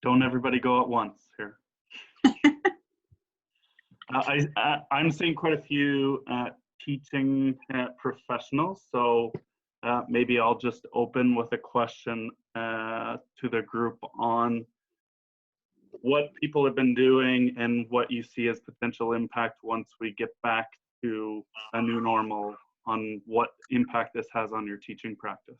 Don't everybody go at once here. I'm seeing quite a few teaching professionals, so maybe I'll just open with a question to the group on what people have been doing and what you see as potential impact once we get back to a new normal, on what impact this has on your teaching practice.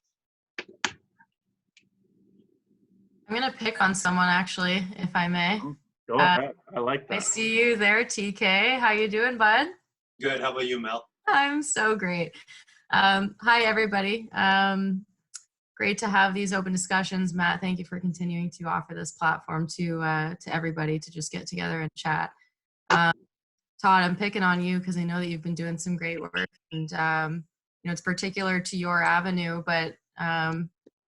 I'm going to pick on someone, actually, if I may. Go ahead. I like that. I see you there, TK. How you doing, bud? Good. How about you, Mel? I'm so great. Hi, everybody. Great to have these open discussions. Matt, thank you for continuing to offer this platform to everybody to just get together and chat. Todd, I'm picking on you because I know that you've been doing some great work, and it's particular to your avenue, but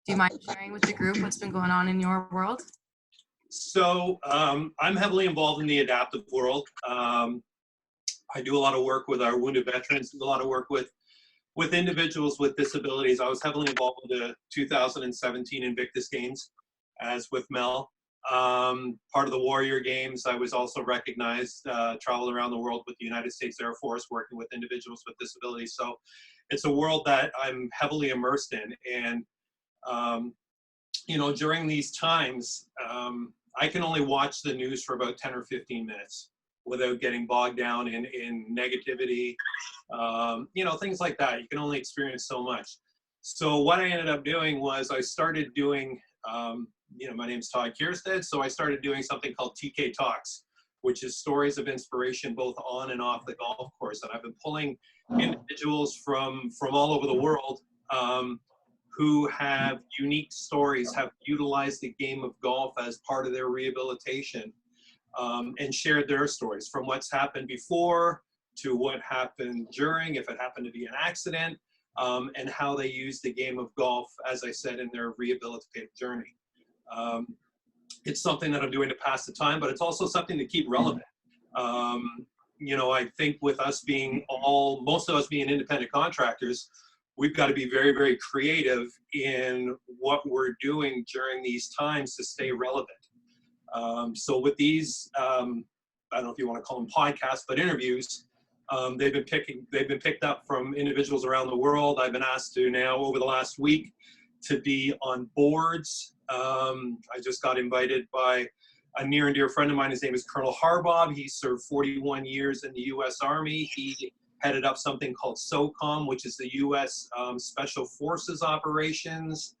do you mind sharing with the group what's been going on in your world? So I'm heavily involved in the adaptive world. I do a lot of work with our wounded veterans, do a lot of work with individuals with disabilities. I was heavily involved in the 2017 Invictus Games, as with Mel. Part of the Warrior Games, I was also recognized, traveled around the world with the United States Air Force, working with individuals with disabilities. So it's a world that I'm heavily immersed in. And during these times, I can only watch the news for about 10 or 15 minutes without getting bogged down in negativity, things like that. You can only experience so much. So what I ended up doing was I started doing, my name's Todd Kierstead, so I started doing something called TK Talks, which is stories of inspiration both on and off the golf course. And I've been pulling individuals from all over the world who have unique stories, have utilized the game of golf as part of their rehabilitation, and shared their stories from what's happened before to what happened during, if it happened to be an accident, and how they use the game of golf, as I said, in their rehabilitative journey. It's something that I'm doing to pass the time, but it's also something to keep relevant. I think with us being most of us being independent contractors, we've got to be very, very creative in what we're doing during these times to stay relevant. So with these, I don't know if you want to call them podcasts, but interviews, they've been picked up from individuals around the world. I've been asked to now over the last week to be on boards. I just got invited by a near and dear friend of mine. His name is Colonel Harbob. He served 41 years in the U.S. Army. He headed up something called SOCOM, which is the U.S. Special Forces operations.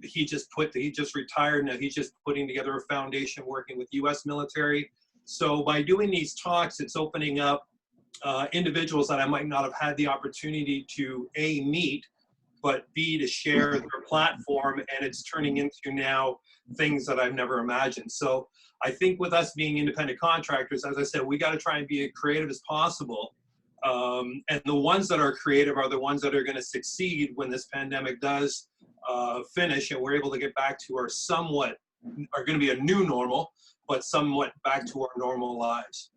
He just retired. Now he's just putting together a foundation working with U.S. military. So by doing these talks, it's opening up individuals that I might not have had the opportunity to A, meet, but B, to share their platform, and it's turning into now things that I've never imagined. So I think with us being independent contractors, as I said, we got to try and be as creative as possible. And the ones that are creative are the ones that are going to succeed when this pandemic does finish and we're able to get back to are going to be a new normal, but somewhat back to our normal lives.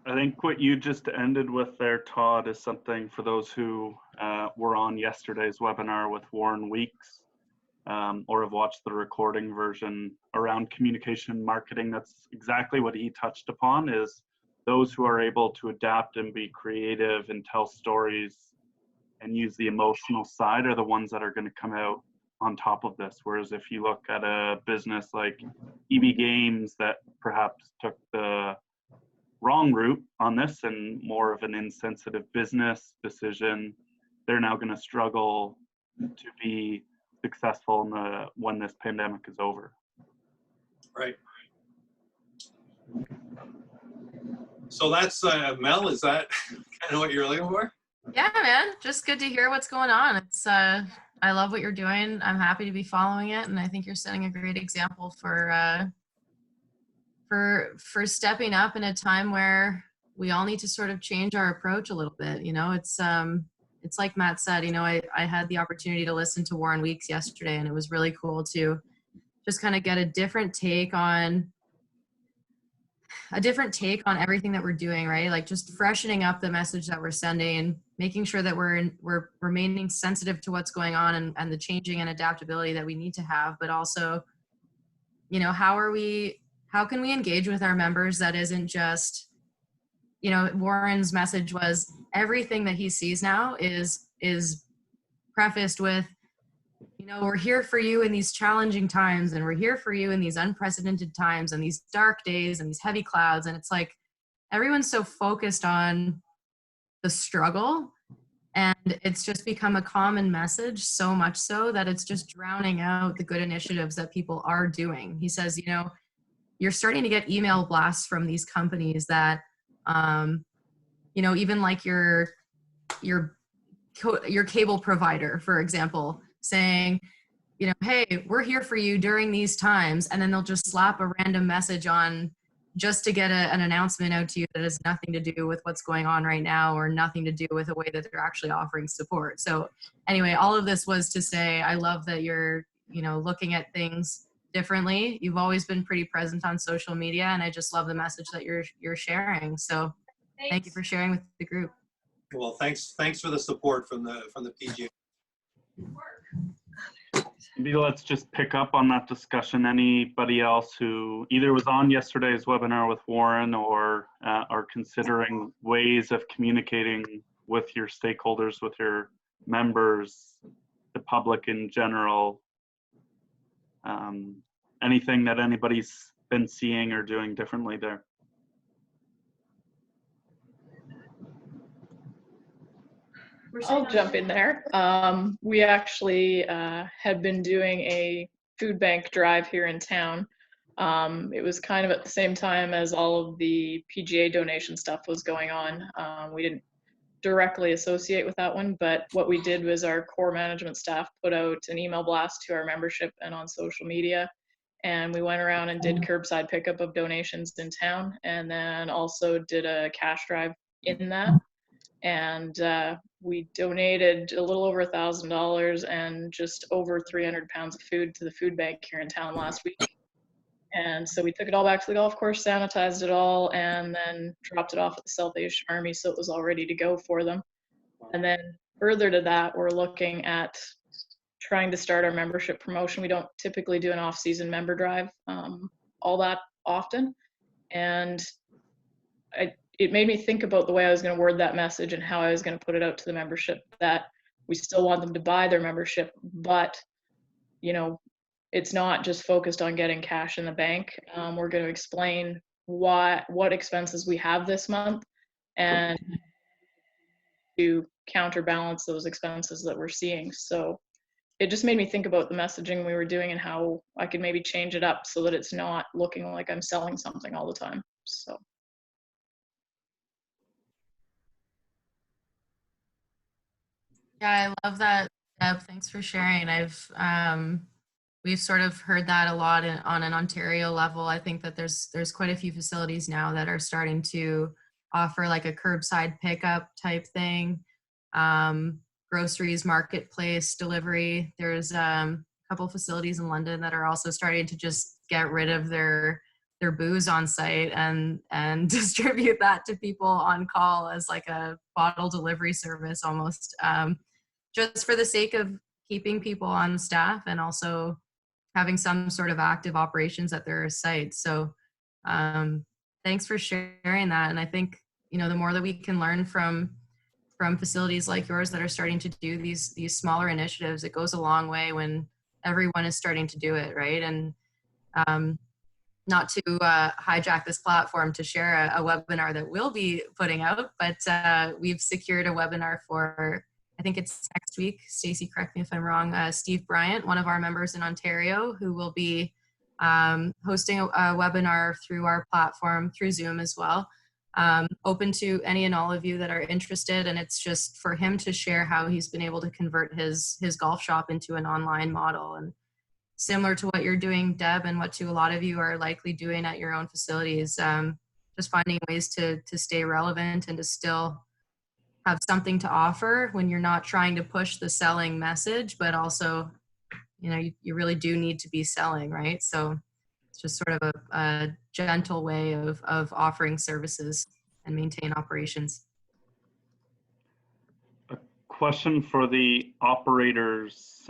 I think what you just ended with there, Todd, is something for those who were on yesterday's webinar with Warren Weeks, or have watched the recording version around communication and marketing. That's exactly what he touched upon, is those who are able to adapt and be creative and tell stories and use the emotional side are the ones that are going to come out on top of this. Whereas if you look at a business like EB Games that perhaps took the wrong route on this and more of an insensitive business decision, they're now going to struggle to be successful when this pandemic is over. Right. So that's Mel, is that kind of what you're looking for? Yeah, man, just good to hear what's going on. It's I love what you're doing. I'm happy to be following it, and I think you're setting a great example for stepping up in a time where we all need to sort of change our approach a little bit. It's like Matt said, I had the opportunity to listen to Warren Weeks yesterday, and it was really cool to just kind of get a different take on a different take on everything that we're doing, right? Like just freshening up the message that we're sending, making sure that we're remaining sensitive to what's going on and the changing and adaptability that we need to have, but also, you know, how can we engage with our members that isn't just, you know, Warren's message was everything that he sees now is prefaced with, you know, we're here for you in these challenging times, and we're here for you in these unprecedented times and these dark days and these heavy clouds. And it's like everyone's so focused on the struggle, and it's just become a common message, so much so that it's just drowning out the good initiatives that people are doing. He says, you know, you're starting to get email blasts from these companies that, you know, even like your cable provider, for example, saying, you know, hey, we're here for you during these times. And then they'll just slap a random message on just to get an announcement out to you that has nothing to do with what's going on right now, or nothing to do with the way that they're actually offering support. So anyway, all of this was to say, I love that you're, you know, looking at things differently. You've always been pretty present on social media, and I just love the message that you're sharing. So thank you for sharing with the group. Well, thanks for the support from the PGA. Maybe let's just pick up on that discussion. Anybody else who either was on yesterday's webinar with Warren or are considering ways of communicating with your stakeholders, with your members, the public in general, anything that anybody's been seeing or doing differently there? I'll jump in there. We actually had been doing a food bank drive here in town. It was kind of at the same time as all of the PGA donation stuff was going on. We didn't directly associate with that one, but what we did was our core management staff put out an email blast to our membership and on social media. And we went around and did curbside pickup of donations in town, and then also did a cash drive in that. And we donated a little over $1,000 and just over 300 pounds of food to the food bank here in town last week. And so we took it all back to the golf course, sanitized it all, and then dropped it off at the South Asian Army, so it was all ready to go for them. And then further to that, we're looking at trying to start our membership promotion. We don't typically do an off-season member drive all that often. And it made me think about the way I was going to word that message and how I was going to put it out to the membership, that we still want them to buy their membership, but, you know, it's not just focused on getting cash in the bank. We're going to explain what expenses we have this month and to counterbalance those expenses that we're seeing. So it just made me think about the messaging we were doing and how I could maybe change it up so that it's not looking like I'm selling something all the time. So. Yeah, I love that, Deb. Thanks for sharing. We've sort of heard that a lot on an Ontario level. I think that there's quite a few facilities now that are starting to offer like a curbside pickup type thing, groceries, marketplace delivery. There's a couple facilities in London that are also starting to just get rid of their booze on site and distribute that to people on call as like a bottle delivery service almost, just for the sake of keeping people on staff and also having some sort of active operations at their sites. So thanks for sharing that. And I think, you know, the more that we can learn from facilities like yours that are starting to do these smaller initiatives, it goes a long way when everyone is starting to do it, right? And not to hijack this platform to share a webinar that we'll be putting out, but we've secured a webinar for, I think it's next week. Stacey, correct me if I'm wrong. Steve Bryant, one of our members in Ontario, who will be hosting a webinar through our platform, through Zoom as well, open to any and all of you that are interested. And it's just for him to share how he's been able to convert his golf shop into an online model. And similar to what you're doing, Deb, and what a lot of you are likely doing at your own facilities, just finding ways to stay relevant and to still have something to offer when you're not trying to push the selling message, but also, you know, you really do need to be selling, right? So It's just sort of a gentle way of offering services and maintain operations. A question for the operators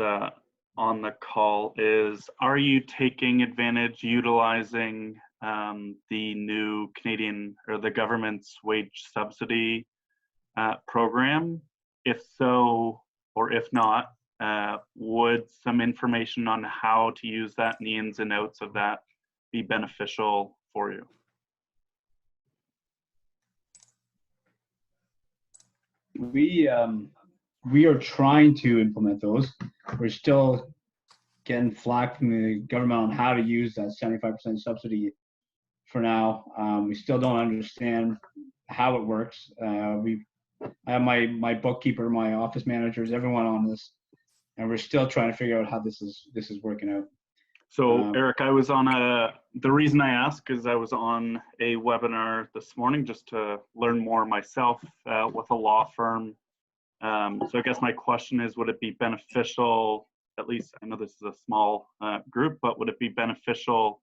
on the call is, are you taking advantage, utilizing the new Canadian or the government's wage subsidy program? If so, or if not, would some information on how to use that and the ins and outs of that be beneficial for you? We are trying to implement those. We're still getting flack from the government on how to use that 75% subsidy for now. We still don't understand how it works. I have my bookkeeper, my office managers, everyone on this, and we're still trying to figure out how this is working out. So Eric, I was on the reason I ask is I was on a webinar this morning just to learn more myself with a law firm. So I guess my question is, would it be beneficial, at least I know this is a small group, but would it be beneficial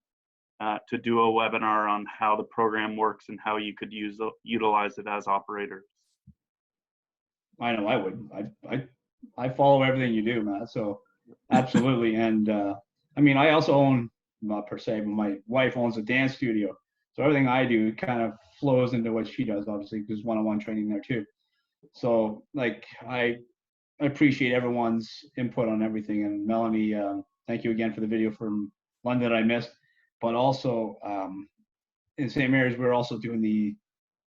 to do a webinar on how the program works and how you could utilize it as operators? I know I would. I follow everything you do, Matt, so absolutely. And I mean, I also own, not per se, but my wife owns a dance studio. So everything I do kind of flows into what she does, obviously, because one-on-one training there too. So like, I appreciate everyone's input on everything. And Melanie, thank you again for the video from London that I missed. But also in St. Mary's, we're also doing the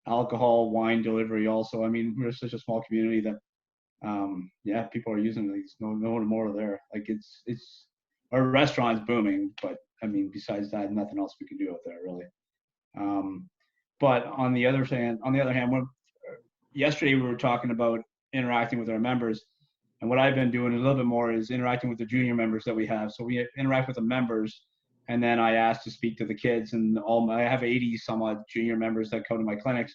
alcohol, wine delivery also. I mean, we're such a small community that, yeah, people are using these. No more there. Like it's our restaurant's booming, but I mean, besides that, nothing else we can do out there really. But on the other hand, yesterday we were talking about interacting with our members, and what I've been doing a little bit more is interacting with the junior members that we have. So we interact with the members, and then I ask to speak to the kids, and I have 80 some odd junior members that come to my clinics.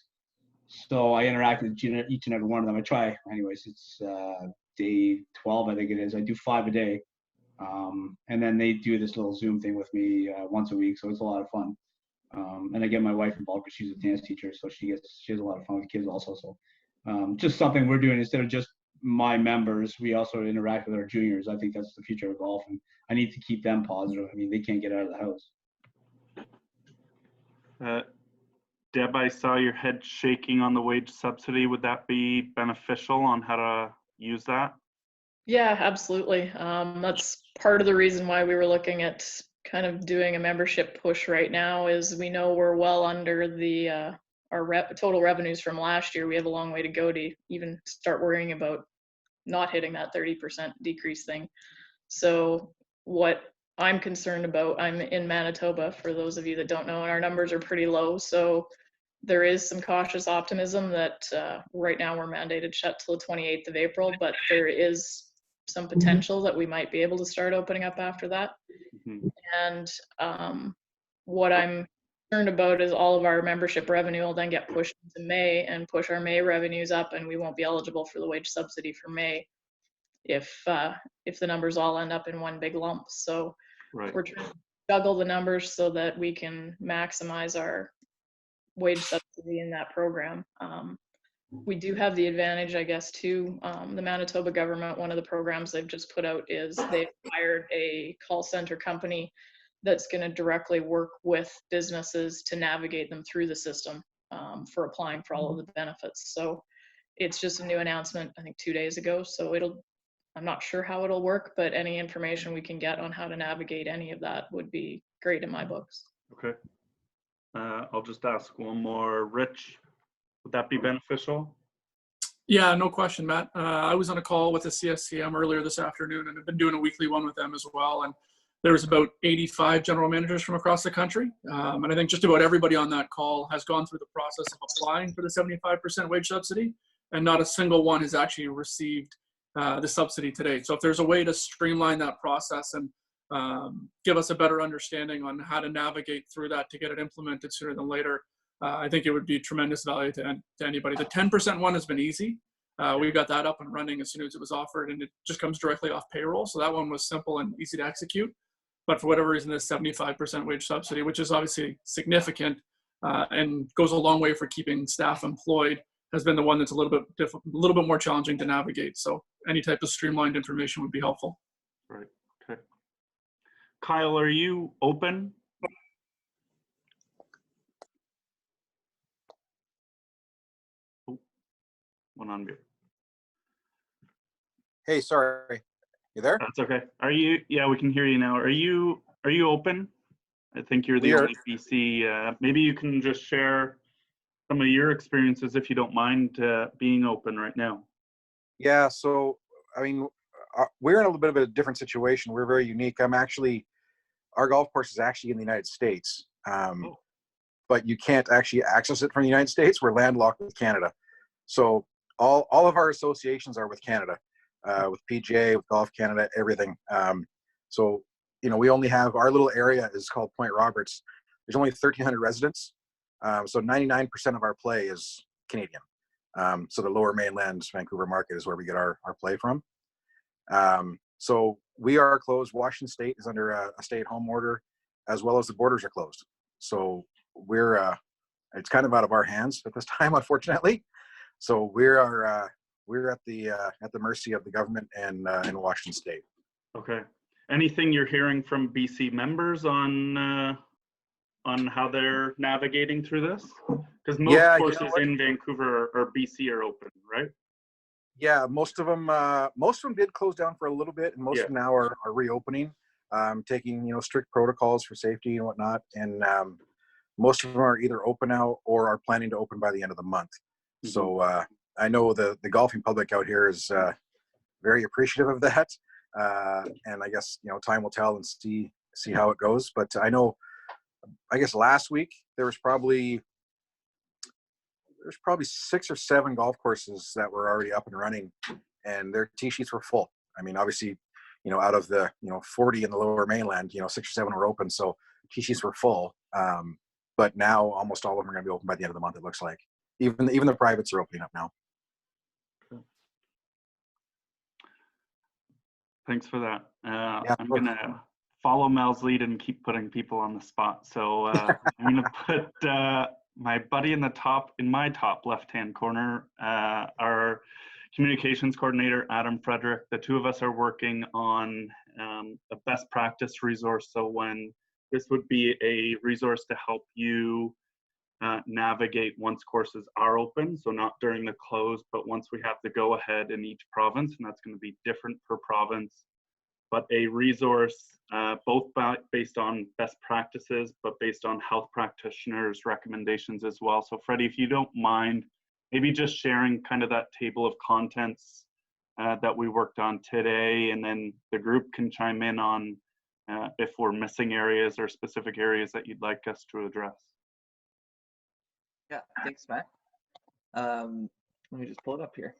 So I interact with each and every one of them. I try, anyways. It's day 12, I think it is. I do 5 a day. And then they do this little Zoom thing with me once a week, so it's a lot of fun. And I get my wife involved because she's a dance teacher, so she has a lot of fun with kids also. So just something we're doing instead of just my members, we also interact with our juniors. I think that's the future of golf, and I need to keep them positive. I mean, they can't get out of the house. Deb, I saw your head shaking on the wage subsidy. Would that be beneficial on how to use that? Yeah, absolutely. That's part of the reason why we were looking at kind of doing a membership push right now. Is we know we're well under the our total revenues from last year. We have a long way to go to even start worrying about not hitting that 30% decrease thing. So what I'm concerned about, I'm in Manitoba, for those of you that don't know, and our numbers are pretty low. So there is some cautious optimism that right now we're mandated shut till the 28th of April, but there is some potential that we might be able to start opening up after that. Mm-hmm. And what I'm concerned about is all of our membership revenue will then get pushed into May and push our May revenues up, and we won't be eligible for the wage subsidy for May if the numbers all end up in one big lump. So right. We're trying to juggle the numbers so that we can maximize our wage subsidy in that program. We do have the advantage, I guess, too. The Manitoba government, one of the programs they've just put out is they've hired a call center company that's going to directly work with businesses to navigate them through the system for applying for all of the benefits. So it's just a new announcement, I think 2 days ago. So I'm not sure how it'll work, but any information we can get on how to navigate any of that would be great in my books. Okay. I'll just ask one more. Rich, would that be beneficial? Yeah, no question, Matt. I was on a call with the CSCM earlier this afternoon, and I've been doing a weekly one with them as well. And there was about 85 general managers from across the country. And I think just about everybody on that call has gone through the process of applying for the 75% wage subsidy, and not a single one has actually received the subsidy today. So if there's a way to streamline that process and give us a better understanding on how to navigate through that to get it implemented sooner than later, I think it would be tremendous value to anybody. The 10% one has been easy. We got that up and running as soon as it was offered, and it just comes directly off payroll. So that one was simple and easy to execute. but for whatever reason, this 75% wage subsidy, which is obviously significant and goes a long way for keeping staff employed, has been the one that's a little bit more challenging to navigate. So any type of streamlined information would be helpful. Right. Okay. Kyle, are you open? Oh, one on mute. Hey, sorry. You there? That's okay. Are you? Yeah, we can hear you now. Are you open? I think you're the only BC. Maybe you can just share some of your experiences, if you don't mind, being open right now. Yeah, so, I mean, we're in a little bit of a different situation. We're very unique. Our golf course is actually in the United States, but you can't actually access it from the United States. We're landlocked with Canada. So all of our associations are with Canada, with PGA, with Golf Canada, everything. So, you know, we only have, our little area is called Point Roberts. There's only 1,300 residents. So 99% of our play is Canadian. So the lower mainland Vancouver market is where we get our play from. So we are closed. Washington State is under a stay-at-home order, as well as the borders are closed. So it's kind of out of our hands at this time, unfortunately. So we're at the mercy of the government and in Washington State. Okay. Anything you're hearing from BC members on how they're navigating through this? Because most courses in Vancouver or BC are open, right? Yeah, most of them did close down for a little bit, and most of them now are reopening, taking strict protocols for safety and whatnot. And most of them are either open now or are planning to open by the end of the month. Mm-hmm. So I know the golfing public out here is very appreciative of that, and I guess time will tell and see how it goes. But I guess last week there's probably 6 or 7 golf courses that were already up and running, and their tee sheets were full. I mean, obviously, out of the 40 in the lower mainland, 6 or 7 were open, so tee sheets were full. But now almost all of them are going to be open by the end of the month. It looks like even the privates are opening up now. Thanks for that. I'm gonna follow Mel's lead and keep putting people on the spot. So I'm gonna put my buddy in my top left-hand corner, our communications coordinator, Adam Frederick. The two of us are working on a best practice resource. So when this would be a resource to help you navigate once courses are open. So not during the close, but once we have the go ahead in each province, and that's going to be different per province, but a resource both based on best practices, but based on health practitioners' recommendations as well. So Freddie, if you don't mind, maybe just sharing kind of that table of contents that we worked on today, and then the group can chime in on if we're missing areas or specific areas that you'd like us to address. Yeah, thanks, Matt. Let me just pull it up here.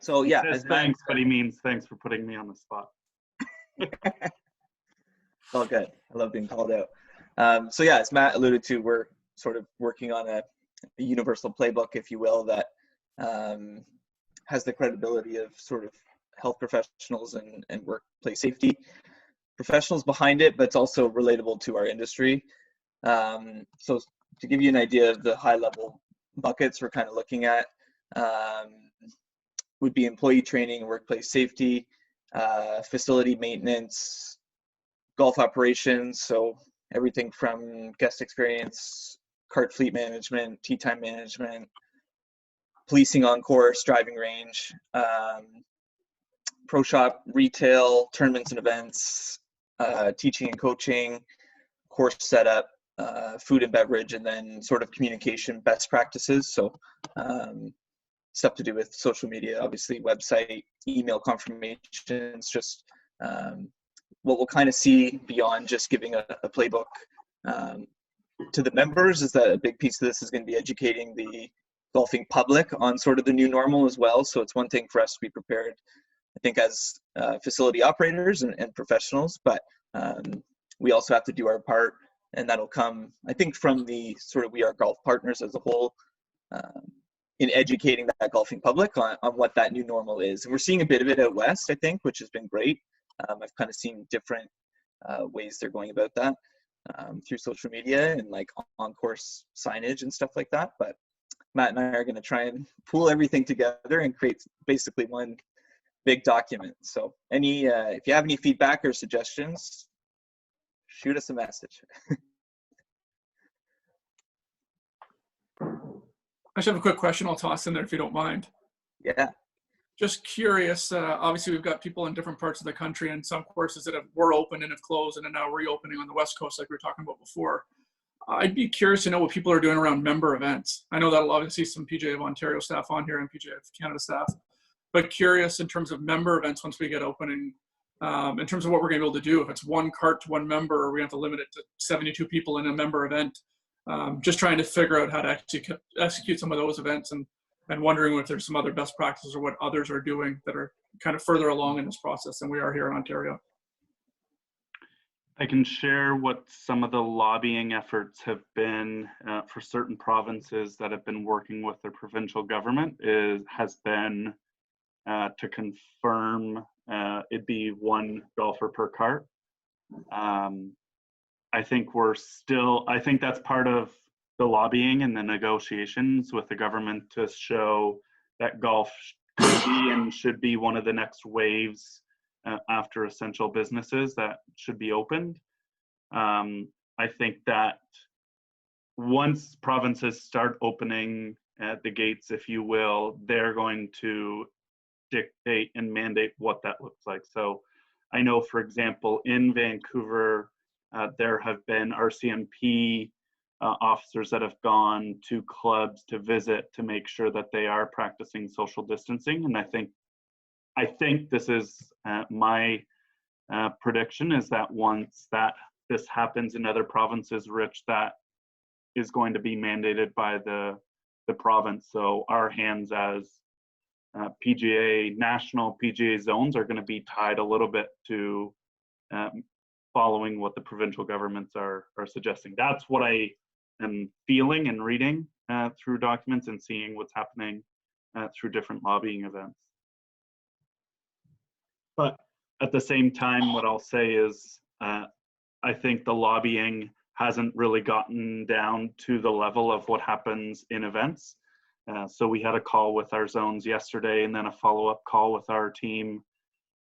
So yeah, thanks, but he means thanks for putting me on the spot. It's all good. I love being called out. So yeah, as Matt alluded to, we're sort of working on a universal playbook, if you will, that has the credibility of sort of health professionals and workplace safety professionals behind it, but it's also relatable to our industry. So to give you an idea of the high level buckets we're kind of looking at, would be employee training and workplace safety, facility maintenance, golf operations, so everything from guest experience, cart fleet management, tee time management, policing on course, driving range, pro shop, retail, tournaments and events, teaching and coaching, course setup, food and beverage, and then sort of communication best practices. So stuff to do with social media, obviously website, email confirmations, just what we'll kind of see beyond just giving a playbook to the members is that a big piece of this is going to be educating the golfing public on sort of the new normal as well. So it's one thing for us to be prepared, I think, as facility operators and professionals, but we also have to do our part, and that'll come, I think, from the sort of We Are Golf partners as a whole, in educating that golfing public on what that new normal is. And we're seeing a bit of it out west, I think, which has been great. I've kind of seen different ways they're going about that through social media and like on-course signage and stuff like that. But Matt and I are going to try and pull everything together and create basically one big document. So if you have any feedback or suggestions, shoot us a message. I just have a quick question I'll toss in there if you don't mind. Yeah. Just curious, obviously we've got people in different parts of the country and some courses that were open and have closed and are now reopening on the West Coast like we were talking about before. I'd be curious to know what people are doing around member events. I know that'll obviously some PGA of Ontario staff on here and PGA of Canada staff, but curious in terms of member events once we get opening, in terms of what we're going to be able to do. If it's one cart to one member, or we have to limit it to 72 people in a member event. Just trying to figure out how to execute some of those events and wondering if there's some other best practices or what others are doing that are kind of further along in this process than we are here in Ontario. I can share what some of the lobbying efforts have been for certain provinces that have been working with their provincial government has been to confirm it'd be one golfer per cart. I think that's part of the lobbying and the negotiations with the government to show that golf could be and should be one of the next waves after essential businesses that should be opened. I think that once provinces start opening the gates, if you will, they're going to dictate and mandate what that looks like. So I know, for example, in Vancouver, there have been RCMP officers that have gone to clubs to visit to make sure that they are practicing social distancing. And I think this is my prediction is that once this happens in other provinces, Rich, that is going to be mandated by the province. So our hands as national PGA zones are going to be tied a little bit to following what the provincial governments are suggesting. That's what I am feeling and reading through documents and seeing what's happening through different lobbying events. But at the same time, what I'll say is I think the lobbying hasn't really gotten down to the level of what happens in events. So we had a call with our zones yesterday and then a follow-up call with our team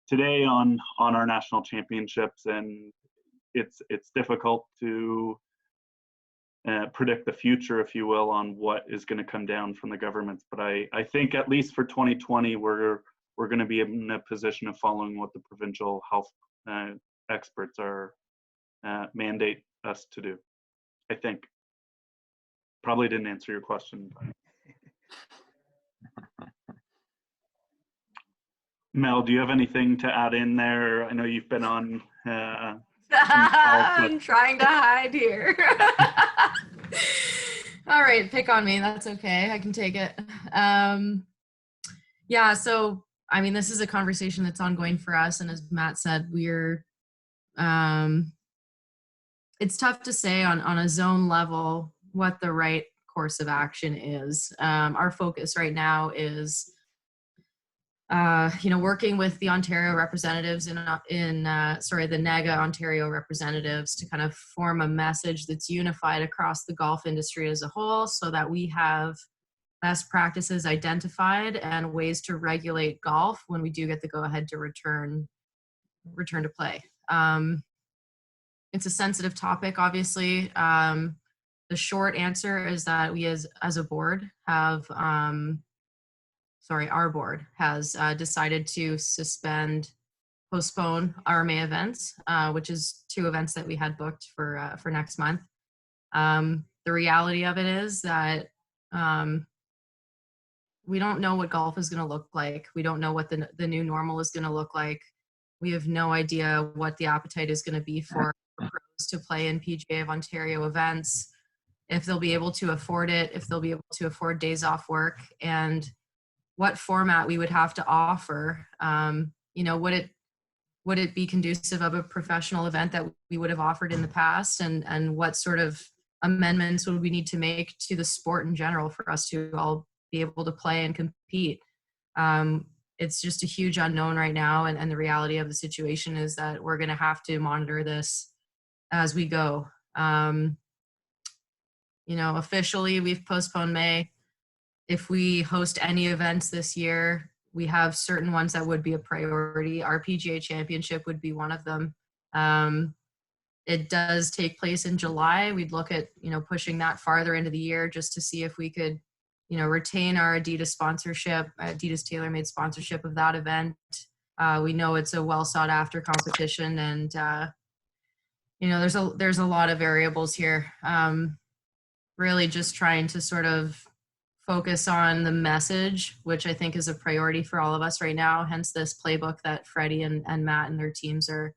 today on our national championships, and it's difficult to predict the future, if you will, on what is going to come down from the governments. But I think at least for 2020, we're going to be in a position of following what the provincial health experts are mandate us to do. I think. Probably didn't answer your question. Mel, do you have anything to add in there? I know you've been on. I'm trying to hide here. All right, pick on me. That's okay. I can take it. Yeah, so, I mean, this is a conversation that's ongoing for us. And as Matt said, it's tough to say on a zone level what the right course of action is. Our focus right now is working with the Ontario representatives the NAGA Ontario representatives to kind of form a message that's unified across the golf industry as a whole so that we have best practices identified and ways to regulate golf when we do get the go ahead to return to play. It's a sensitive topic, obviously. The short answer is that we as a board have our board has decided to postpone our May events, which is 2 events that we had booked for next month. The reality of it is that we don't know what golf is going to look like. We don't know what the new normal is going to look like. We have no idea what the appetite is going to be for pros to play in PGA of Ontario events, if they'll be able to afford it, if they'll be able to afford days off work, and what format we would have to offer. Would it be conducive of a professional event that we would have offered in the past, and what sort of amendments would we need to make to the sport in general for us to all be able to play and compete? it's just a huge unknown right now. And the reality of the situation is that we're going to have to monitor this as we go. You know, officially we've postponed May. If we host any events this year, we have certain ones that would be a priority. Our PGA championship would be one of them. It does take place in July. We'd look at, you know, pushing that farther into the year just to see if we could, you know, retain our Adidas sponsorship, Adidas TaylorMade sponsorship of that event. We know it's a well sought after competition, and you know, there's a lot of variables here. Really just trying to sort of focus on the message, which I think is a priority for all of us right now. Hence this playbook that Freddie and Matt and their teams are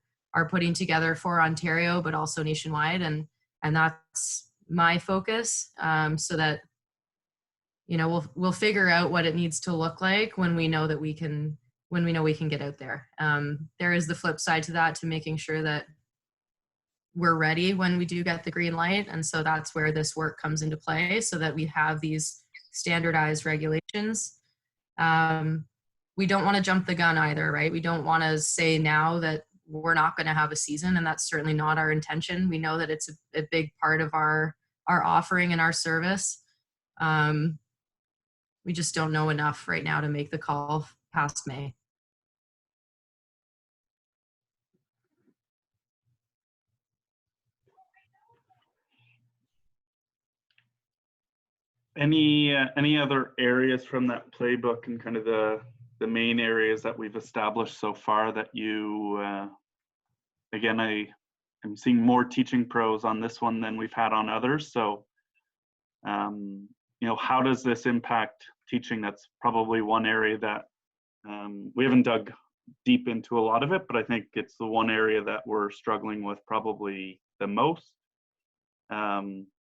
putting together for Ontario, but also nationwide. And that's my focus, so that, you know, we'll figure out what it needs to look like when we know that we can get out there. There is the flip side to that, to making sure that we're ready when we do get the green light. And so that's where this work comes into play, so that we have these standardized regulations. We don't want to jump the gun either, right? We don't want to say now that we're not going to have a season, and that's certainly not our intention. We know that it's a big part of our offering and our service. We just don't know enough right now to make the call past May. Any other areas from that playbook, and kind of the main areas that we've established so far that you, again, I'm seeing more teaching pros on this one than we've had on others. So, you know, how does this impact teaching? That's probably one area that we haven't dug deep into a lot of it, but I think it's the one area that we're struggling with probably the most.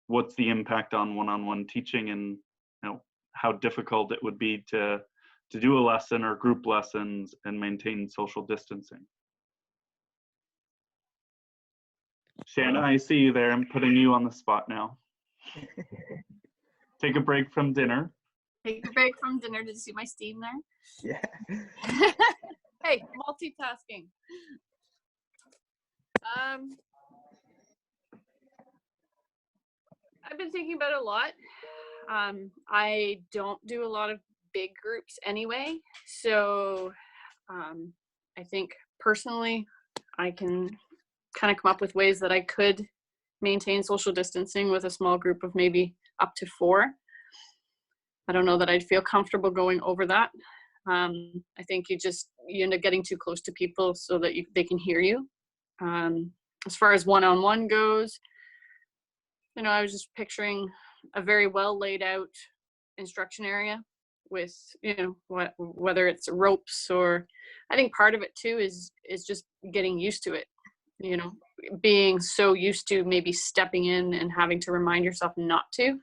What's the impact on one-on-one teaching, and, you know, how difficult it would be to do a lesson or group lessons and maintain social distancing? Shanna, I see you there. I'm putting you on the spot now. Take a break from dinner. Take a break from dinner. Did you see my steam there? Yeah. Hey, multitasking. I've been thinking about it a lot. I don't do a lot of big groups anyway, so I think personally I can kind of come up with ways that I could maintain social distancing with a small group of maybe up to 4. I don't know that I'd feel comfortable going over that. I think you end up getting too close to people so that they can hear you. As far as one-on-one goes, you know, I was just picturing a very well laid out instruction area with, you know, whether it's ropes, or I think part of it too is just getting used to it, you know, being so used to maybe stepping in and having to remind yourself not to.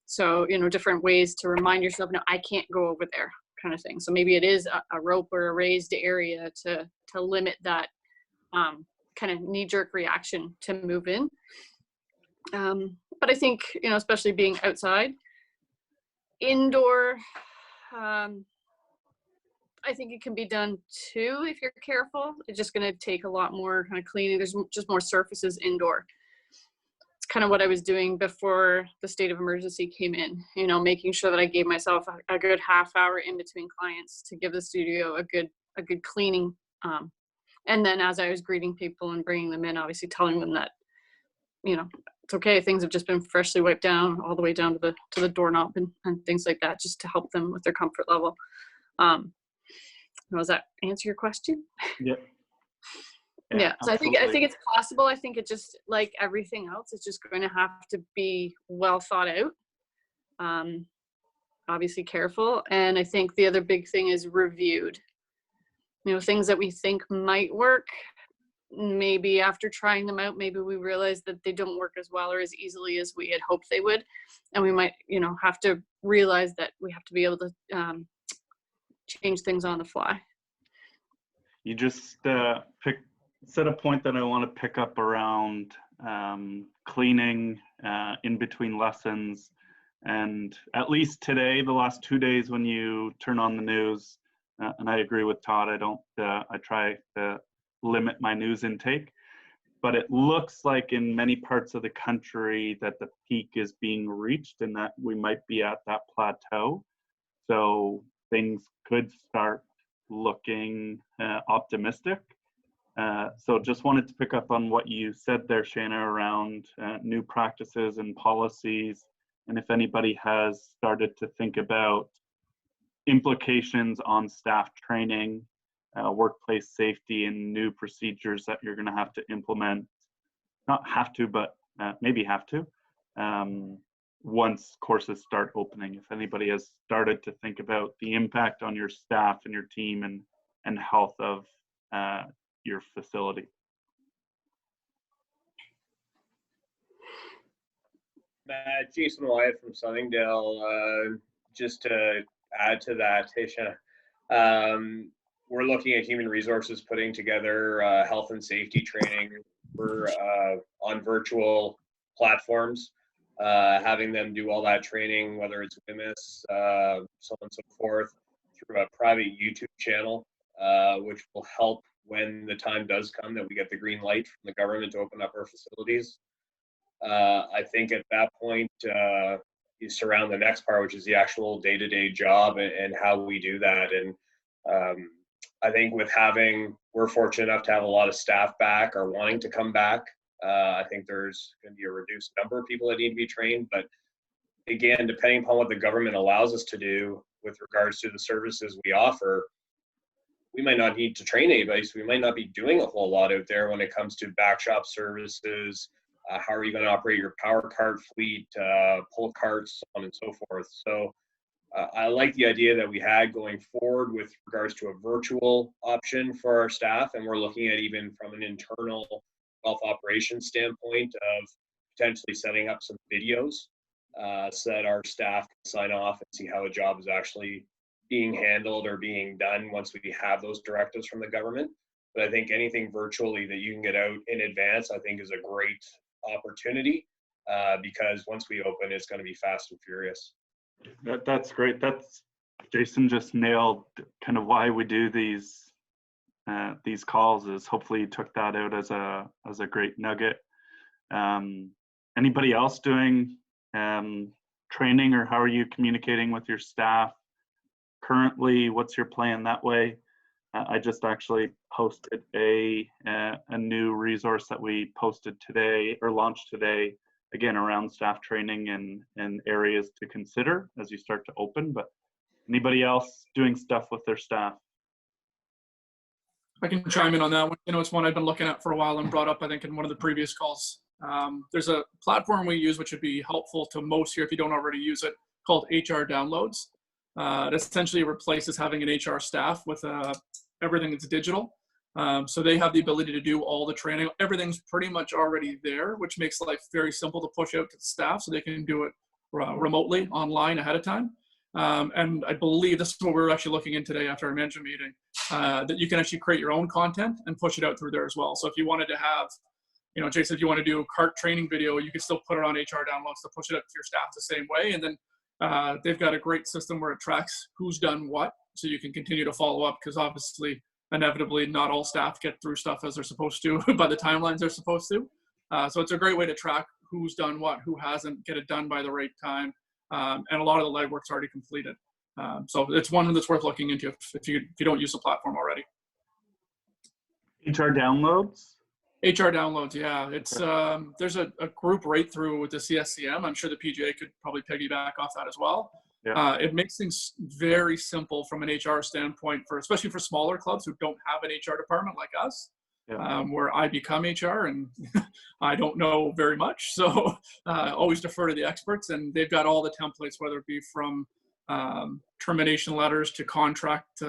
So, you know, different ways to remind yourself, no, I can't go over there, kind of thing. So maybe it is a rope or a raised area to limit that kind of knee-jerk reaction to move in. But I think, you know, especially being outside, indoor, I think it can be done too if you're careful. It's just going to take a lot more kind of cleaning. There's just more surfaces indoor. It's kind of what I was doing before the state of emergency came in, you know, making sure that I gave myself a good half hour in between clients to give the studio a good cleaning. And then as I was greeting people and bringing them in, obviously telling them that, you know, it's okay, things have just been freshly wiped down all the way down to the doorknob and things like that, just to help them with their comfort level. Does that answer your question? Yep. Yeah, so I think it's possible. I think it just, like everything else, it's just going to have to be well thought out, obviously careful. And I think the other big thing is reviewed. You know, things that we think might work, maybe after trying them out, maybe we realize that they don't work as well or as easily as we had hoped they would. And we might, you know, have to realize that we have to be able to change things on the fly. You just set a point that I want to pick up around cleaning in between lessons. And at least today, the last 2 days, when you turn on the news, And I agree with Todd. I try to limit my news intake, but it looks like in many parts of the country that the peak is being reached and that we might be at that plateau. So things could start looking optimistic. So just wanted to pick up on what you said there, Shana, around new practices and policies, and if anybody has started to think about implications on staff training, workplace safety, and new procedures that you're going to have to implement. Not have to, but maybe have to, once courses start opening. If anybody has started to think about the impact on your staff and your team and health of your facility. Jason Wyatt from Sunningdale. Just to add to that, Tisha, we're looking at human resources putting together health and safety training for on virtual platforms, having them do all that training, whether it's WMIS, so on and so forth, through a private YouTube channel, which will help when the time does come that we get the green light from the government to open up our facilities. I think at that point, you surround the next part, which is the actual day-to-day job and how we do that. And I think we're fortunate enough to have a lot of staff back or wanting to come back. I think there's going to be a reduced number of people that need to be trained. But again, depending upon what the government allows us to do with regards to the services we offer, we might not need to train anybody. So we might not be doing a whole lot out there when it comes to backshop services. How are you going to operate your power cart fleet, pull carts, so on and so forth. So I like the idea that we had going forward with regards to a virtual option for our staff. And we're looking at even from an internal health operations standpoint of potentially setting up some videos so that our staff can sign off and see how a job is actually being handled or being done once we have those directives from the government. But I think anything virtually that you can get out in advance, I think is a great opportunity because once we open, it's going to be fast and furious. That's great. Jason just nailed kind of why we do these calls. Is hopefully you took that out as a great nugget. Anybody else doing training, or how are you communicating with your staff currently? What's your plan that way? I just actually posted a new resource that we posted today or launched today, again, around staff training and areas to consider as you start to open. But anybody else doing stuff with their staff? I can chime in on that one. It's one I've been looking at for a while and brought up, I think, in one of the previous calls. There's a platform we use, which would be helpful to most here if you don't already use it, called HR Downloads. It essentially replaces having an HR staff with everything that's digital. So they have the ability to do all the training. Everything's pretty much already there, which makes life very simple to push out to the staff so they can do it remotely online ahead of time. And I believe this is what we're actually looking in today after our management meeting, that you can actually create your own content and push it out through there as well. So if you wanted to have, Jason, if you want to do a cart training video, you can still put it on HR Downloads to push it up to your staff the same way. And then they've got a great system where it tracks who's done what, so you can continue to follow up, because obviously, inevitably, not all staff get through stuff as they're supposed to by the timelines they're supposed to. So it's a great way to track who's done what, who hasn't, get it done by the right time. And a lot of the legwork's already completed. So it's one that's worth looking into if you don't use the platform already. HR Downloads? HR Downloads, yeah. It's there's a group right through with the CSCM. I'm sure the PGA could probably piggyback off that as well. Yeah. It makes things very simple from an HR standpoint, especially for smaller clubs who don't have an HR department like us. Yeah. Where I become HR and I don't know very much. So always defer to the experts, and they've got all the templates, whether it be from termination letters to contract,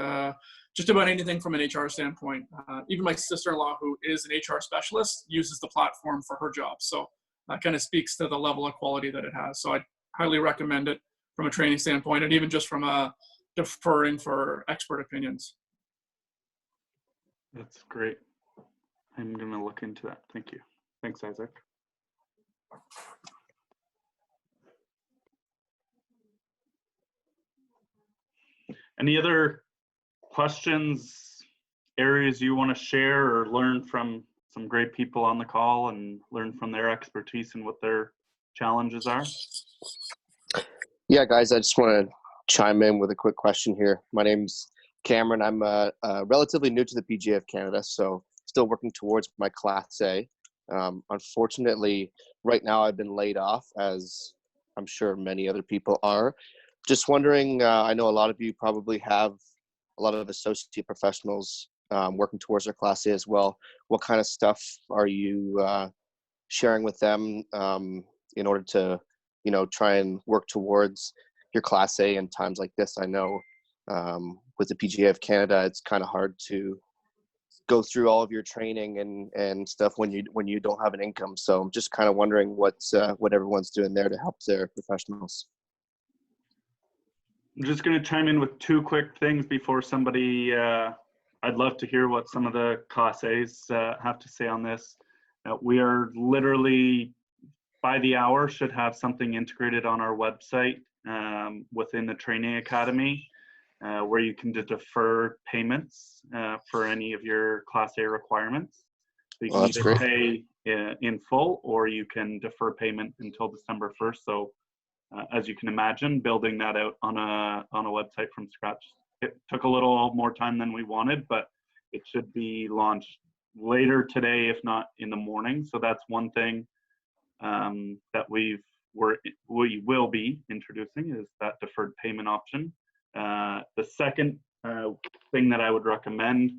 just about anything from an HR standpoint. Even my sister-in-law, who is an HR specialist, uses the platform for her job. So that kind of speaks to the level of quality that it has. So I highly recommend it from a training standpoint, and even just from deferring for expert opinions. That's great. I'm going to look into that. Thank you. Thanks, Isaac. Any other questions, areas you want to share or learn from some great people on the call and learn from their expertise and what their challenges are? Yeah, guys, I just want to chime in with a quick question here. My name's Cameron. I'm relatively new to the PGA of Canada, so still working towards my Class A. Unfortunately, right now I've been laid off, as I'm sure many other people are. Just wondering, I know a lot of you probably have a lot of associate professionals working towards their Class A as well. What kind of stuff are you sharing with them in order to, try and work towards your Class A in times like this? I know with the PGA of Canada, it's kind of hard to go through all of your training and stuff when you don't have an income. So I'm just kind of wondering what everyone's doing there to help their professionals. I'm just going to chime in with two quick things before somebody, I'd love to hear what some of the Class A's have to say on this. We are literally, by the hour, should have something integrated on our website within the training academy where you can defer payments for any of your Class A requirements. So you can either pay in full or you can defer payment until December 1st. So as you can imagine, building that out on a website from scratch, it took a little more time than we wanted, but it should be launched later today, if not in the morning. So that's one thing that we will be introducing, is that deferred payment option. The second thing that I would recommend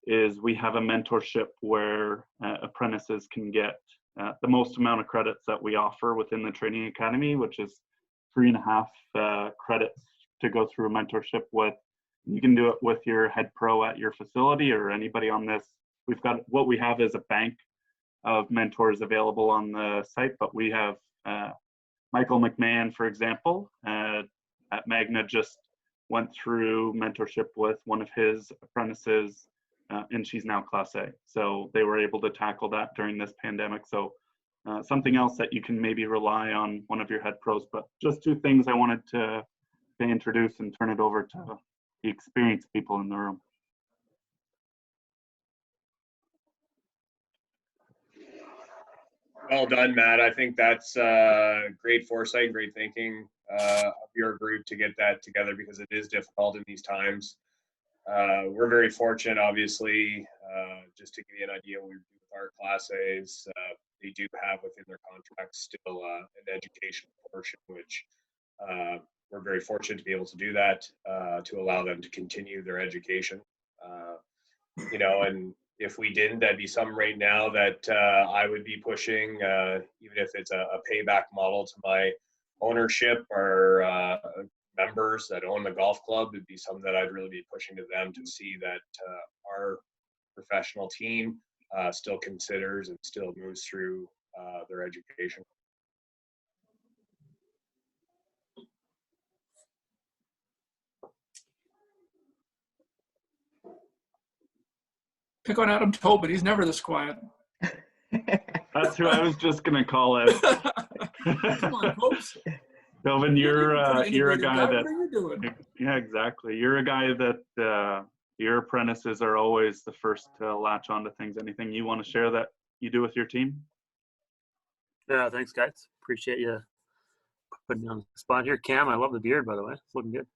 is we have a mentorship where apprentices can get the most amount of credits that we offer within the training academy, which is 3.5 credits to go through a mentorship with. You can do it with your head pro at your facility or anybody on this. What we have is a bank of mentors available on the site, but we have Michael McMahon, for example, at Magna just went through mentorship with one of his apprentices, and she's now Class A. So they were able to tackle that during this pandemic. So something else that you can maybe rely on one of your head pros. But just two things I wanted to introduce and turn it over to the experienced people in the room. Well done, Matt. I think that's great foresight, great thinking of your group to get that together, because it is difficult in these times. We're very fortunate, obviously, just to give you an idea what we do with our Class A's. They do have within their contracts still an educational portion, which we're very fortunate to be able to do that, to allow them to continue their education. And if we didn't, that'd be something right now that I would be pushing, even if it's a payback model to my ownership or members that own the golf club. It'd be something that I'd really be pushing to them to see that our professional team still considers and still moves through their education. Pick on Adam Tobin. He's never this quiet. That's who I was just gonna call out. Come on, folks. Tobin, you're a guy that. What are you doing? Yeah, exactly. You're a guy that your apprentices are always the first to latch onto things. Anything you want to share that you do with your team? Yeah, thanks, guys. Appreciate you putting me on the spot here. Cam, I love the beard, by the way. It's looking good.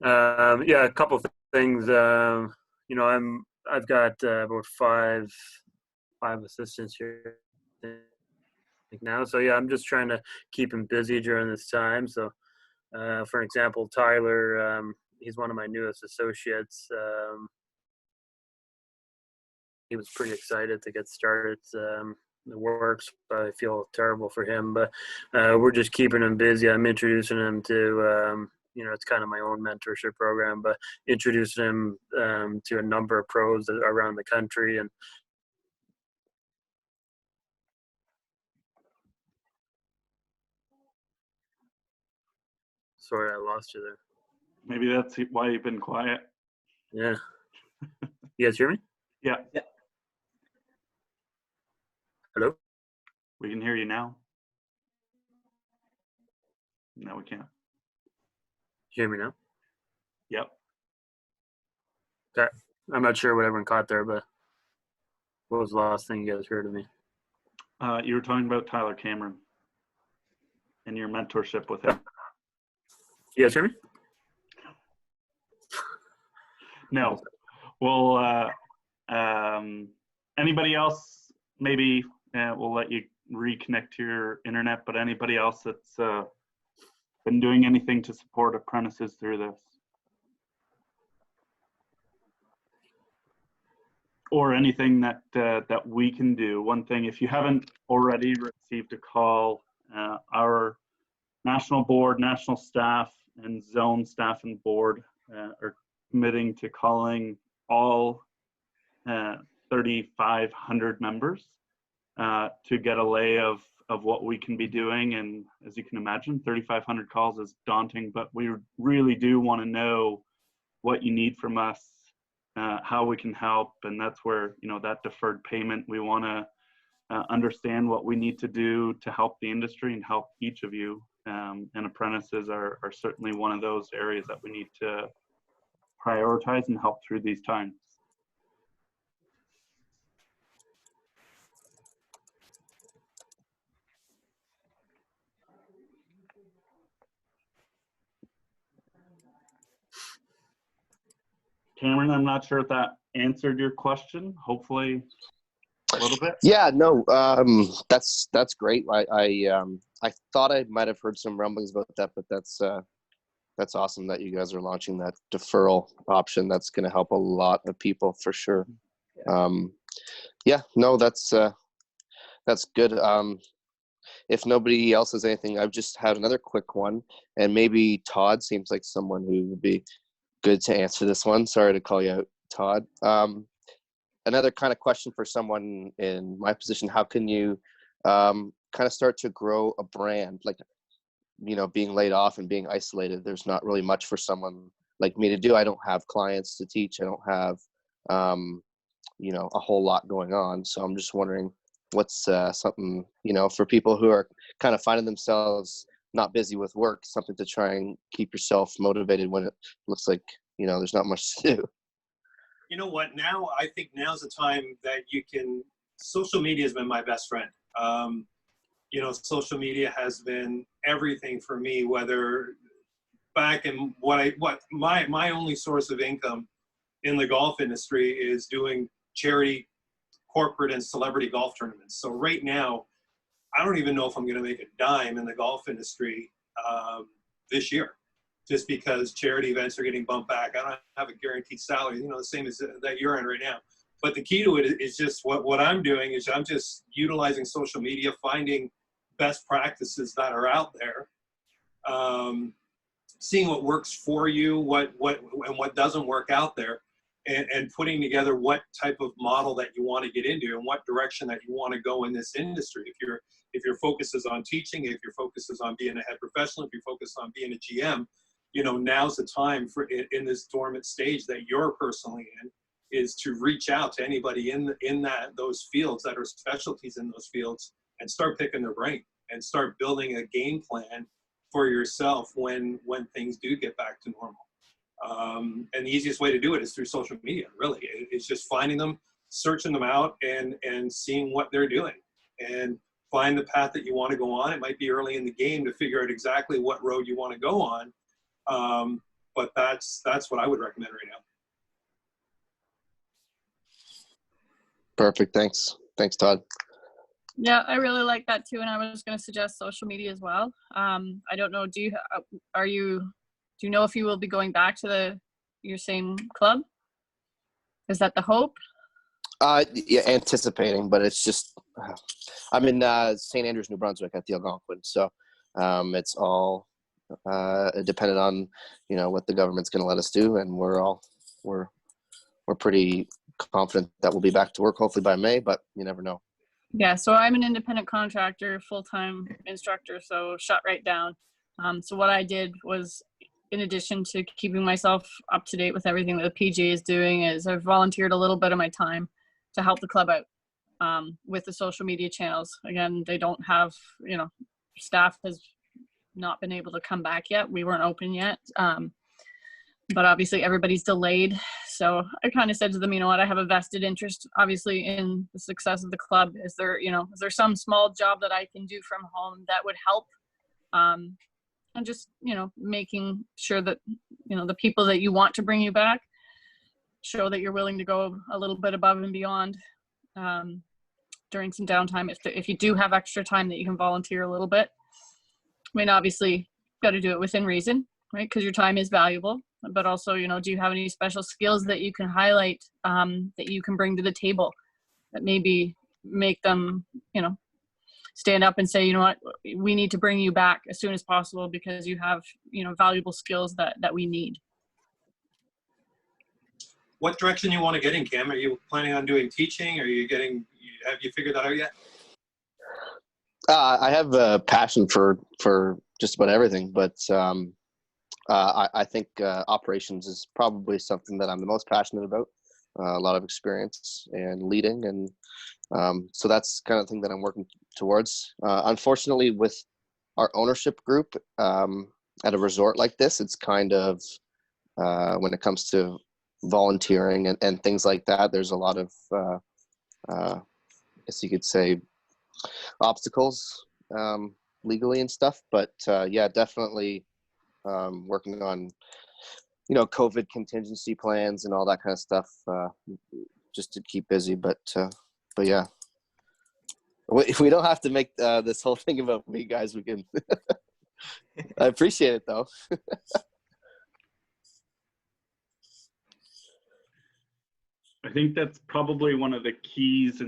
Yeah, a couple of things. I've got about five assistants here now. So yeah, I'm just trying to keep him busy during this time. So for example, Tyler, he's one of my newest associates. He was pretty excited to get started the works. I feel terrible for him, but we're just keeping him busy. I'm introducing him to it's kind of my own mentorship program, but introducing him to a number of pros around the country. And sorry, I lost you there. Maybe that's why you've been quiet. Yeah. You guys hear me? Yeah. Hello? We can hear you now. No, we can't. You hear me now? Yep. Okay. I'm not sure what everyone caught there, but what was the last thing you guys heard of me? You were talking about Tyler Cameron and your mentorship with him. You guys hear me? No. Well, anybody else, maybe we'll let you reconnect to your internet, but anybody else that's been doing anything to support apprentices through this? Or anything that that we can do. One thing, if you haven't already received a call, our national board, national staff, and zone staff and board are committing to calling all 3,500 members to get a lay of what we can be doing. And as you can imagine, 3,500 calls is daunting, but we really do want to know what you need from us, how we can help. And that's where, you know, that deferred payment, we want to understand what we need to do to help the industry and help each of you. And apprentices are certainly one of those areas that we need to prioritize and help through these times. Cameron, I'm not sure if that answered your question. Hopefully a little bit. Yeah, no, that's great. I thought I might have heard some rumblings about that, but that's awesome that you guys are launching that deferral option. That's going to help a lot of people for sure. Yeah, no, that's good. If nobody else has anything, I've just had another quick one, and maybe Todd seems like someone who would be good to answer this one. Sorry to call you out, Todd. Another kind of question for someone in my position: how can you kind of start to grow a brand? Like, you know, being laid off and being isolated, there's not really much for someone like me to do. I don't have clients to teach. I don't have, you know, a whole lot going on. So I'm just wondering what's something, you know, for people who are kind of finding themselves not busy with work, something to try and keep yourself motivated when it looks like, you know, there's not much to do. You know what? Now I think now's the time that you can. Social media has been my best friend. You know, social media has been everything for me. Whether back in my only source of income in the golf industry is doing charity, corporate, and celebrity golf tournaments. So right now, I don't even know if I'm going to make a dime in the golf industry this year, just because charity events are getting bumped back. I don't have a guaranteed salary, you know, the same as that you're in right now. But the key to it is just what I'm doing is I'm just utilizing social media, finding best practices that are out there, seeing what works for you, what doesn't work out there, and putting together what type of model that you want to get into and what direction that you want to go in this industry. If your focus is on teaching, if your focus is on being a head professional, if your focus on being a GM, you know, now's the time for in this dormant stage that you're personally in, is to reach out to anybody in those fields that are specialties in those fields and start picking their brain and start building a game plan for yourself when things do get back to normal. And the easiest way to do it is through social media, really. It's just finding them, searching them out, and seeing what they're doing. And find the path that you want to go on. It might be early in the game to figure out exactly what road you want to go on. But that's what I would recommend right now. Perfect. Thanks, Todd. Yeah, I really like that too, and I was going to suggest social media as well. I don't know. Do you know if you will be going back to your same club? Is that the hope? Yeah, anticipating, but it's just I'm in St. Andrews, New Brunswick at the Algonquin, so it's all dependent on, you know, what the government's going to let us do, and we're pretty confident that we'll be back to work hopefully by May, but you never know. Yeah, so I'm an independent contractor, full-time instructor, so shut right down. So what I did was, in addition to keeping myself up to date with everything that the PGA is doing, is I've volunteered a little bit of my time to help the club out with the social media channels. Again, they don't have, you know, staff has not been able to come back yet. We weren't open yet. but obviously everybody's delayed. So I kind of said to them, you know what, I have a vested interest, obviously, in the success of the club. Is there some small job that I can do from home that would help? And just, making sure that, the people that you want to bring you back show that you're willing to go a little bit above and beyond during some downtime. If you do have extra time that you can volunteer a little bit. I mean, obviously, got to do it within reason, right? Because your time is valuable. But also, do you have any special skills that you can highlight that you can bring to the table that maybe make them, stand up and say, you know what, we need to bring you back as soon as possible because you have, valuable skills that we need. What direction you want to get in, Cam? Are you planning on doing teaching? Have you figured that out yet? I have a passion for just about everything, but I think operations is probably something that I'm the most passionate about. A lot of experience and leading, and so that's kind of the thing that I'm working towards. Unfortunately, with our ownership group at a resort like this, it's kind of when it comes to volunteering and things like that, there's a lot of I guess you could say obstacles legally and stuff, but yeah, definitely working on COVID contingency plans and all that kind of stuff just to keep busy, but yeah, if we don't have to make this whole thing about me, guys, we can. I appreciate it though. I think that's probably one of the keys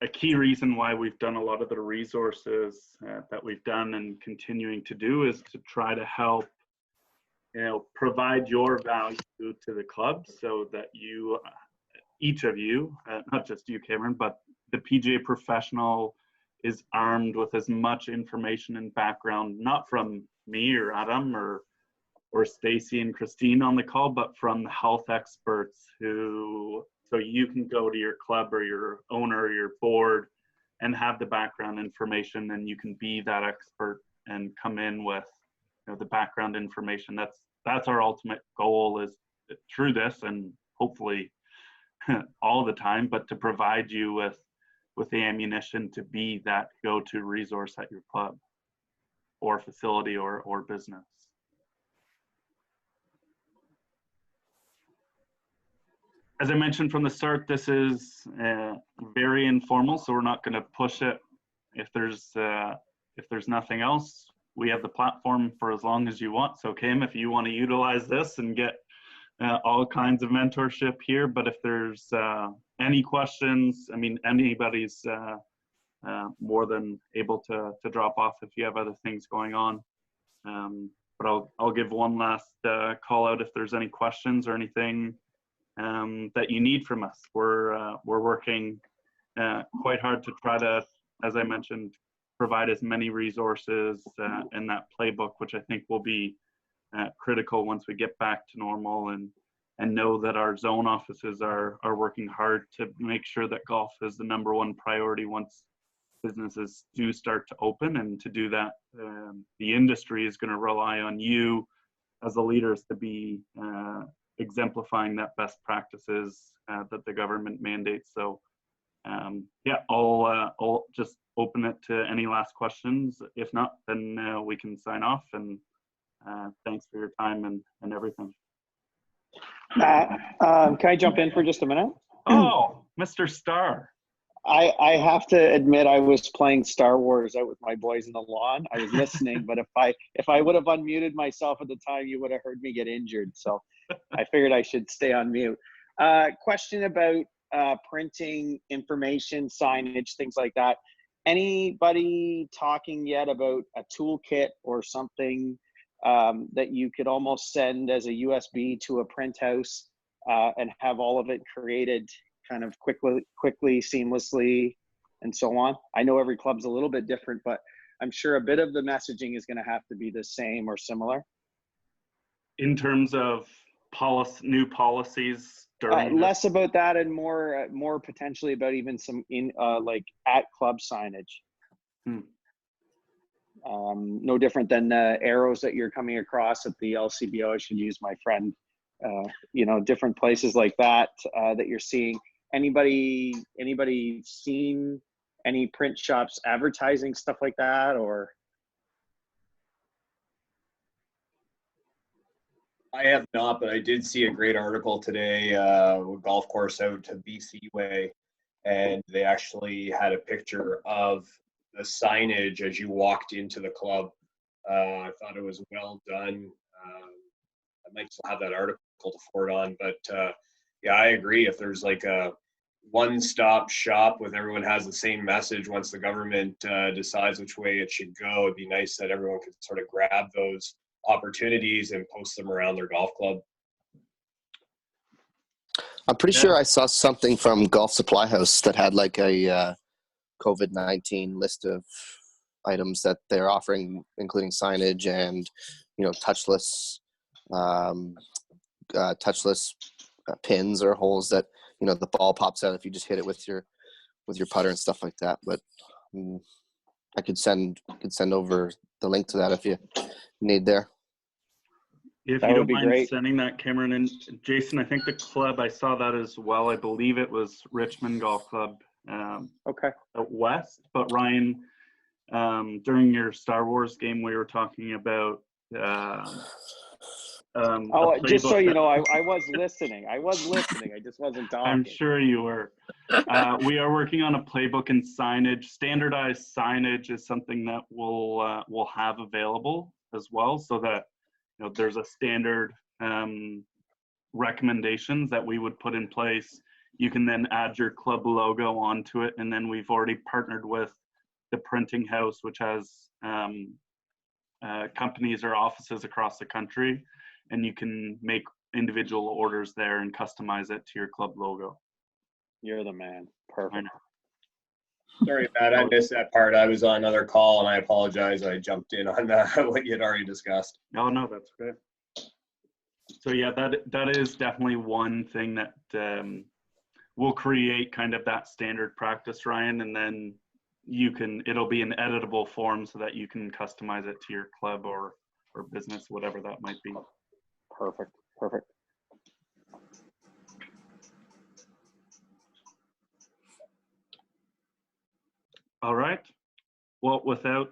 a key reason why we've done a lot of the resources that we've done and continuing to do is to try to help, provide your value to the club so that you, each of you, not just you, Cameron, but the PGA professional is armed with as much information and background, not from me or Adam or Stacy and Christine on the call, but from the health experts so you can go to your club or your owner or your board and have the background information, and you can be that expert and come in with the background information. That's our ultimate goal, is through this, and hopefully all the time, but to provide you with the ammunition to be that go-to resource at your club or facility or business. As I mentioned from the start, this is very informal, so we're not going to push it. If there's nothing else, we have the platform for as long as you want. So Kim, if you want to utilize this and get all kinds of mentorship here, but if there's any questions, anybody's more than able to drop off if you have other things going on. But I'll give one last call out if there's any questions or anything that you need from us. We're working quite hard to try to, as I mentioned, provide as many resources in that playbook, which I think will be critical once we get back to normal, and know that our zone offices are working hard to make sure that golf is the #1 priority once businesses do start to open. And to do that, the industry is going to rely on you as the leaders to be exemplifying that best practices that the government mandates. So yeah, I'll just open it to any last questions. If not, then we can sign off, and thanks for your time and everything. Can I jump in for just a minute? Oh, Mr. Starr. I have to admit, I was playing Star Wars out with my boys in the lawn. I was listening, but if I would have unmuted myself at the time, you would have heard me get injured. So I figured I should stay on mute. Question about printing information, signage, things like that. Anybody talking yet about a toolkit or something that you could almost send as a USB to a print house and have all of it created kind of quickly, seamlessly, and so on? I know every club's a little bit different, but I'm sure a bit of the messaging is going to have to be the same or similar. In terms of new policies? Less about that and more potentially about even some like at club signage. No different than the arrows that you're coming across at the LCBO. I should use my friend. You know, different places like that that you're seeing. Anybody seen any print shops advertising stuff like that, or? I have not, but I did see a great article today, golf course out to BC Way, and they actually had a picture of the signage as you walked into the club. I thought it was well done. I might still have that article to forward on, but yeah, I agree. If there's like a one-stop shop with everyone has the same message once the government decides which way it should go, it'd be nice that everyone could sort of grab those opportunities and post them around their golf club. I'm pretty sure I saw something from Golf Supply House that had like a COVID-19 list of items that they're offering, including signage and, you know, touchless pins or holes that, you know, the ball pops out if you just hit it with your putter and stuff like that. But I could send over the link to that if you need there. If That you would don't be mind great. sending that, Cameron. And Jason, I think the club, I saw that as well. I believe it was Richmond Golf Club Okay. out west. But Ryan, during your Star Wars game, we were talking about Oh, just so playbook you that- know, I was listening. I just wasn't talking. I'm sure you were. We are working on a playbook and signage. Standardized signage is something that we'll have available as well, so that, you know, there's a standard recommendations that we would put in place. You can then add your club logo onto it, and then we've already partnered with the printing house, which has companies or offices across the country, and you can make individual orders there and customize it to your club logo. You're the man. Perfect. Sorry, Matt, I missed that part. I was on another call, and I apologize. I jumped in on what you had already discussed. Oh, no, that's good. So yeah, that is definitely one thing that will create kind of that standard practice, Ryan, and then it'll be an editable form so that you can customize it to your club or business, whatever that might be. Perfect. All right. Well, without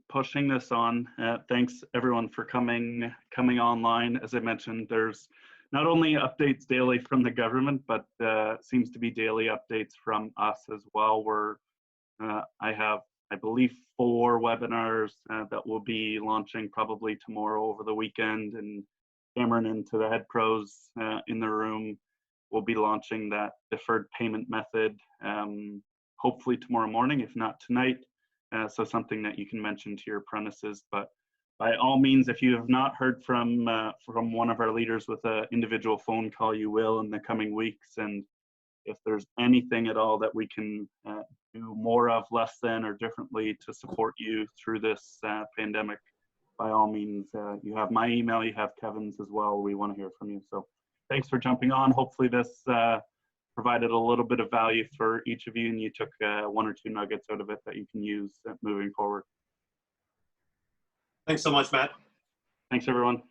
pushing this on, thanks everyone for coming online. As I mentioned, there's not only updates daily from the government, but seems to be daily updates from us as well. I have, I believe, 4 webinars that will be launching probably tomorrow over the weekend, and Cameron and to the head pros in the room will be launching that deferred payment method hopefully tomorrow morning, if not tonight. So something that you can mention to your apprentices. But by all means, if you have not heard from one of our leaders with an individual phone call, you will in the coming weeks. And if there's anything at all that we can do more of, less than, or differently to support you through this pandemic, by all means, you have my email, you have Kevin's as well. We want to hear from you. So thanks for jumping on. Hopefully this provided a little bit of value for each of you, and you took 1 or 2 nuggets out of it that you can use moving forward. Thanks so much, Matt. Thanks, everyone.